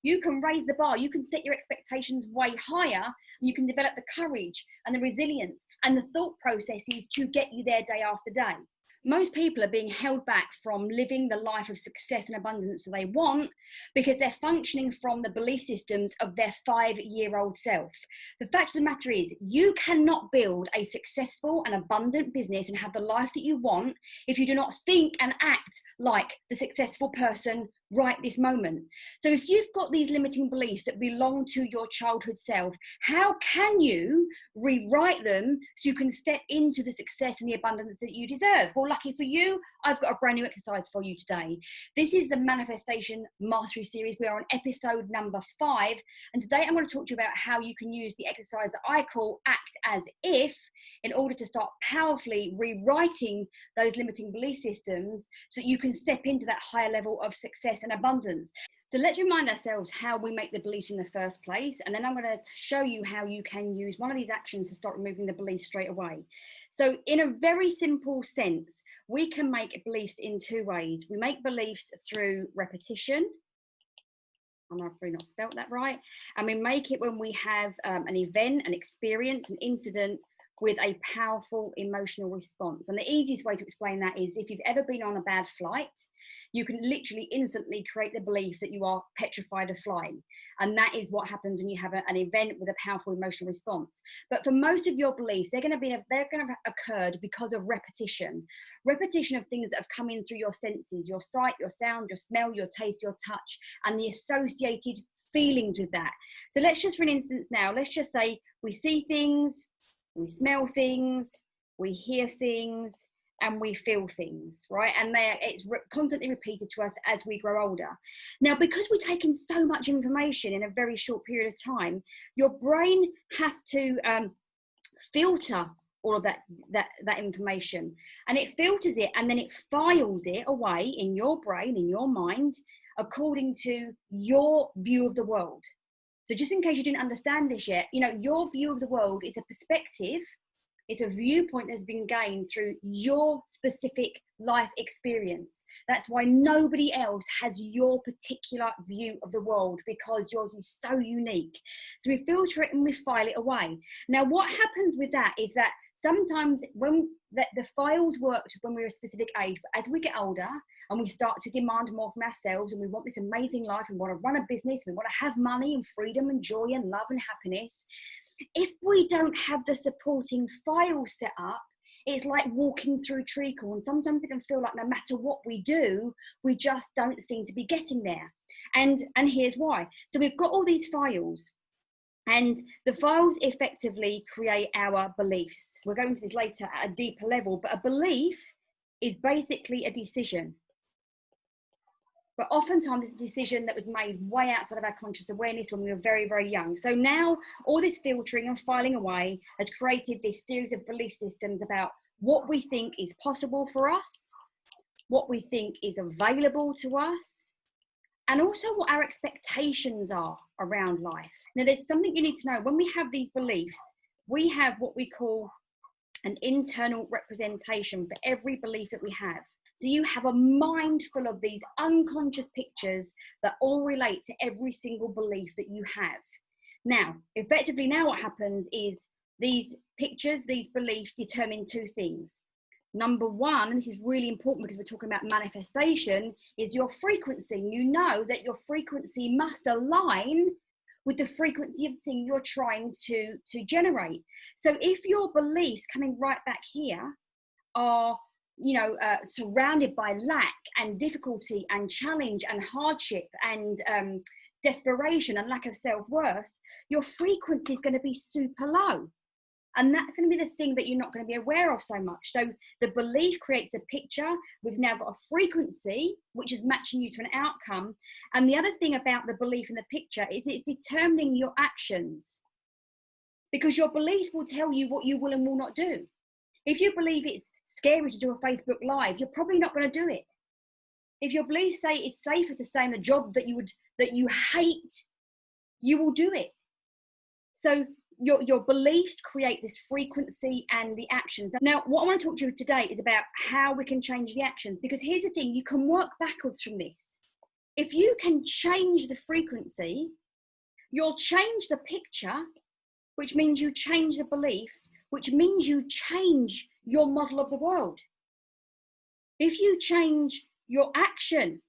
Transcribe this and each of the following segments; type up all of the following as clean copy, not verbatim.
You can raise the bar, you can set your expectations way higher, and you can develop the courage and the resilience and the thought processes to get you there day after day. Most people are being held back from living the life of success and abundance that they want because they're functioning from the belief systems of their 5-year-old self. The fact of the matter is, you cannot build a successful and abundant business and have the life that you want if you do not think and act like the successful person right this moment. So if you've got these limiting beliefs that belong to your childhood self, how can you rewrite them so you can step into the success and the abundance that you deserve? Well, lucky for you, I've got a brand new exercise for you today. This is the Manifestation Mastery Series. We are on episode number 5. And today I'm going to talk to you about how you can use the exercise that I call Act As If in order to start powerfully rewriting those limiting belief systems so that you can step into that higher level of success and abundance. So let's remind ourselves how we make the beliefs in the first place, and then I'm going to show you how you can use one of these actions to start removing the beliefs straight away. So in a very simple sense, we can make beliefs in 2 ways. We make beliefs through repetition. I've probably not spelt that right. And we make it when we have an event, an experience, an incident with a powerful emotional response. And the easiest way to explain that is if you've ever been on a bad flight, you can literally instantly create the belief that you are petrified of flying. And that is what happens when you have an event with a powerful emotional response. But for most of your beliefs, they're going to have occurred because of repetition. Repetition of things that have come in through your senses, your sight, your sound, your smell, your taste, your touch, and the associated feelings with that. So let's just, for an instance now, let's just say we see things, we smell things, we hear things, and we feel things, right? And it's constantly repeated to us as we grow older. Now, because we're taking so much information in a very short period of time, your brain has to filter all of that information, and it filters it and then it files it away in your brain, in your mind, according to your view of the world. So just in case you didn't understand this yet, your view of the world is a perspective, it's a viewpoint that's been gained through your specific life experience. That's why nobody else has your particular view of the world, because yours is so unique. So we filter it and we file it away. Now, what happens with that is that sometimes when the files worked when we were a specific age, but as we get older and we start to demand more from ourselves and we want this amazing life, we want to run a business, we want to have money and freedom and joy and love and happiness, if we don't have the supporting files set up, it's like walking through treacle, and sometimes it can feel like no matter what we do, we just don't seem to be getting there. And here's why. So we've got all these files, and the files effectively create our beliefs. We'll go into this later at a deeper level, but a belief is basically a decision. But oftentimes it's a decision that was made way outside of our conscious awareness when we were very, very young. So now all this filtering and filing away has created this series of belief systems about what we think is possible for us, what we think is available to us, and also what our expectations are around life. Now, there's something you need to know. When we have these beliefs, we have what we call an internal representation for every belief that we have. So you have a mind full of these unconscious pictures that all relate to every single belief that you have. Now, effectively now what happens is these pictures, these beliefs determine 2 things. Number 1, and this is really important because we're talking about manifestation, is your frequency. You know that your frequency must align with the frequency of the thing you're trying to generate. So if your beliefs coming right back here are surrounded by lack and difficulty and challenge and hardship and desperation and lack of self-worth, your frequency is going to be super low. And that's going to be the thing that you're not going to be aware of so much. So the belief creates a picture. We've now got a frequency, which is matching you to an outcome. And the other thing about the belief in the picture is it's determining your actions, because your beliefs will tell you what you will and will not do. If you believe it's scary to do a Facebook Live, you're probably not going to do it. If your beliefs say it's safer to stay in the job that you hate, you will do it. So your beliefs create this frequency and the actions. Now, what I want to talk to you today is about how we can change the actions, because here's the thing, you can work backwards from this. if you can change the frequency, you'll change the picture, which means you change the belief, which means you change your model of the world. If you change your action,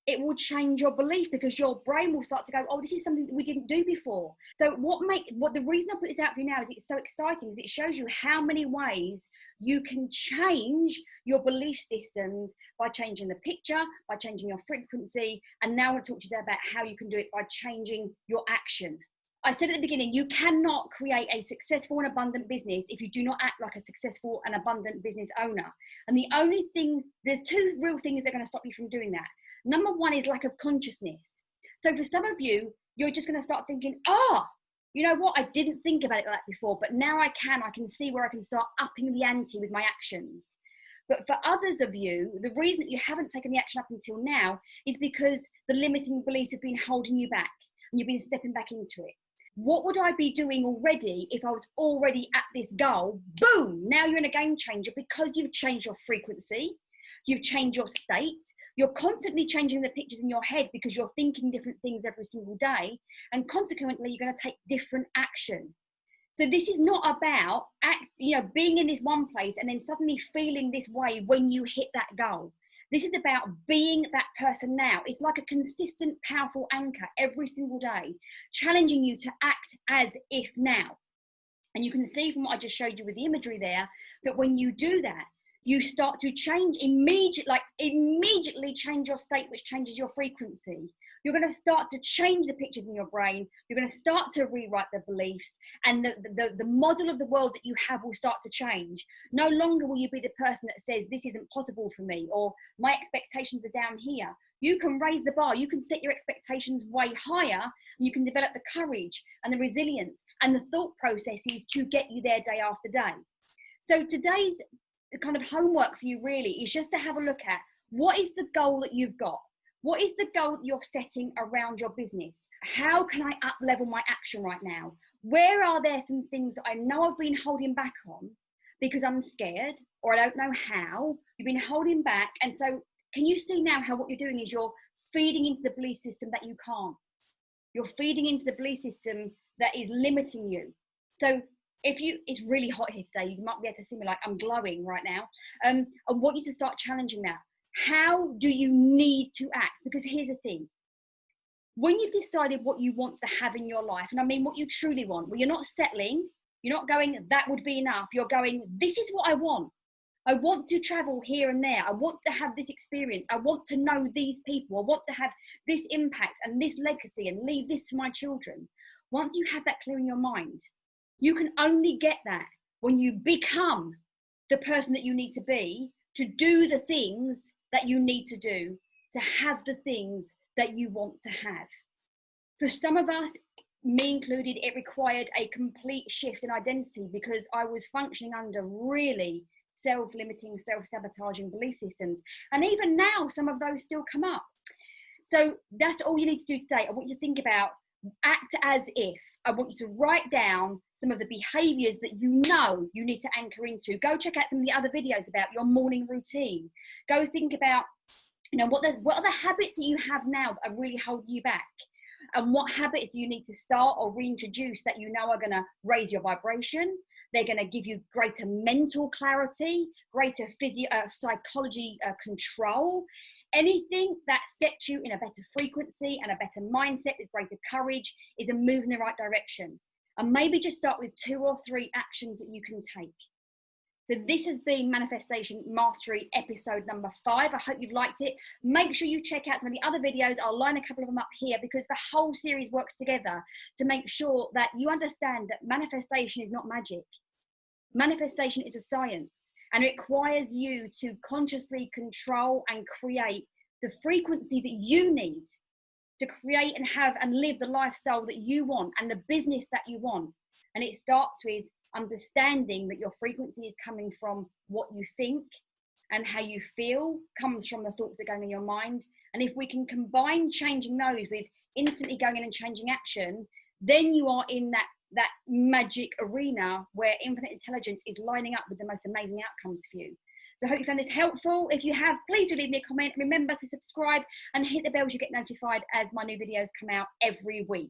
it will change your belief, because your brain will start to go, oh, this is something that we didn't do before. So the reason I put this out for you now is it's so exciting, is it shows you how many ways you can change your belief systems by changing the picture, by changing your frequency. And now I want to talk to you about how you can do it by changing your action. I said at the beginning, you cannot create a successful and abundant business if you do not act like a successful and abundant business owner. And there's two real things that are going to stop you from doing that. Number one is lack of consciousness. So for some of you, you're just going to start thinking, you know what? I didn't think about it like that before, but now I can see where I can start upping the ante with my actions. But for others of you, the reason that you haven't taken the action up until now is because the limiting beliefs have been holding you back and you've been stepping back into it. What would I be doing already if I was already at this goal? Boom! Now you're in a game changer, because you've changed your frequency. You've changed your state. You're constantly changing the pictures in your head because you're thinking different things every single day. And consequently, you're going to take different action. So this is not about being in this one place and then suddenly feeling this way when you hit that goal. This is about being that person now. It's like a consistent, powerful anchor every single day, challenging you to act as if now. And you can see from what I just showed you with the imagery there, that when you do that, you start to change immediately change your state, which changes your frequency. You're going to start to change the pictures in your brain. You're going to start to rewrite the beliefs, and the model of the world that you have will start to change. No longer will you be the person that says, this isn't possible for me, or my expectations are down here. You can raise the bar. You can set your expectations way higher, and you can develop the courage and the resilience and the thought processes to get you there day after day. So today's kind of homework for you really is just to have a look at, what is the goal that you've got? What is the goal that you're setting around your business? How can I up level my action right now? Where are there some things that I know I've been holding back on because I'm scared, or I don't know how? You've been holding back. And so can you see now how what you're doing is you're feeding into the belief system that you can't. You're feeding into the belief system that is limiting you. So it's really hot here today. You might be able to see me, like I'm glowing right now. I want you to start challenging that. How do you need to act? Because here's the thing. When you've decided what you want to have in your life, and I mean what you truly want, well, you're not settling. You're not going, that would be enough. You're going, this is what I want. I want to travel here and there. I want to have this experience. I want to know these people. I want to have this impact and this legacy and leave this to my children. Once you have that clear in your mind, you can only get that when you become the person that you need to be, to do the things that you need to do, to have the things that you want to have. For some of us, me included, it required a complete shift in identity, because I was functioning under really self-limiting, self-sabotaging belief systems. And even now, some of those still come up. So that's all you need to do today. I want you to think about, act as if. I want you to write down some of the behaviors that you know you need to anchor into. Go check out some of the other videos about your morning routine. Go think about, what are the habits that you have now that are really holding you back? And what habits do you need to start or reintroduce that you know are going to raise your vibration? They're going to give you greater mental clarity, greater psychology control. Anything that sets you in a better frequency and a better mindset with greater courage is a move in the right direction. And maybe just start with 2 or 3 actions that you can take. So this has been Manifestation Mastery episode number 5. I hope you've liked it. Make sure you check out some of the other videos. I'll line a couple of them up here, because the whole series works together to make sure that you understand that manifestation is not magic. Manifestation is a science, and it requires you to consciously control and create the frequency that you need to create and have and live the lifestyle that you want and the business that you want. And it starts with understanding that your frequency is coming from what you think, and how you feel comes from the thoughts that are going in your mind. And if we can combine changing those with instantly going in and changing action, then you are in that magic arena where infinite intelligence is lining up with the most amazing outcomes for you. So I hope you found this helpful. If you have, please do leave me a comment. Remember to subscribe and hit the bell so you get notified as my new videos come out every week.